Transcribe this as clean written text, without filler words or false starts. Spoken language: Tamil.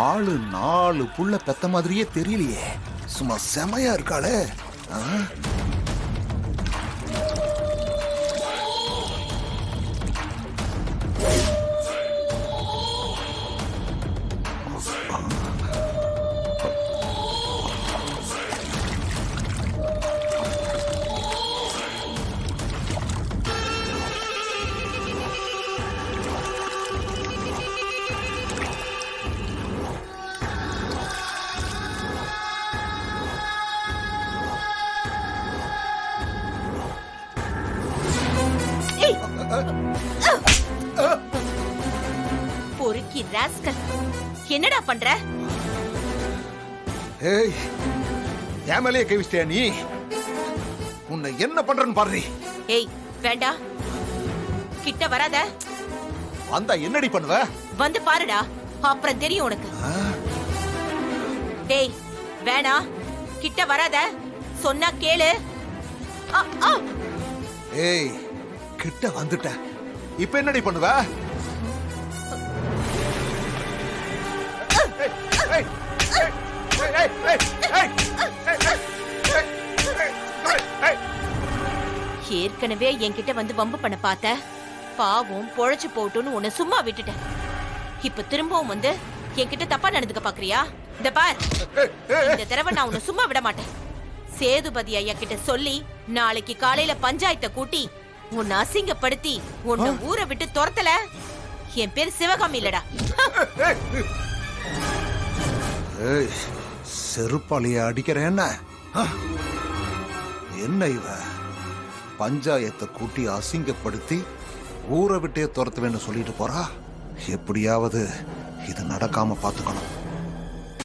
ஆளு 4 புள்ள பெத்த மாதிரியே தெரியலையே, சும்மா செமையா இருக்காளே. பொறுக்கி ராஸ்கல், என்னடா பண்ற? ஏய், என் மேலேயே கை வச்சிட்டியா நீ? உன்னை என்ன பண்றன்னு பாரு. ஏய் வேண்டாம், கிட்ட வராத. வந்தா என்னடி பண்ணுவ? வந்து பாருடா, அப்புறம் தெரியும் உனக்கு. டேய் வேணாம், கிட்ட வராத, சொன்னா கேளு. ஏய், கிட்ட வந்துட்ட, இப்ப என்னடி பண்ணுவ? ஏற்கனவே என்கிட்ட வந்து வம்பு பண்ண பார்த்த, பாவம் பொழைச்சு போட்டுன்னு உன்னை சும்மா விட்டுட்டேன். இப்ப திரும்பவும் வந்து என்கிட்ட தப்பா நடந்துக்க பாக்குறியா? இந்த பார், இந்த தடவை நான் உன்னை சும்மா விட மாட்டேன். சேதுபதி ஐயா கிட்ட சொல்லி நாளைக்கு காலையில பஞ்சாயத்தை கூட்டி உன்னை அசிங்கப்படுத்தி உன்னை ஊரை விட்டு துரத்தல, என் பேர் சிவகாமி இல்லடா. செருப்பாளிய அடிக்கிறேன் என்ன? என்ன இவ பஞ்சாயத்தை கூட்டி அசிங்கப்படுத்தி ஊரை விட்டே துரத்துவேன்னு சொல்லிட்டு போறா. எப்படியாவது இது நடக்காம பாத்துக்கணும்.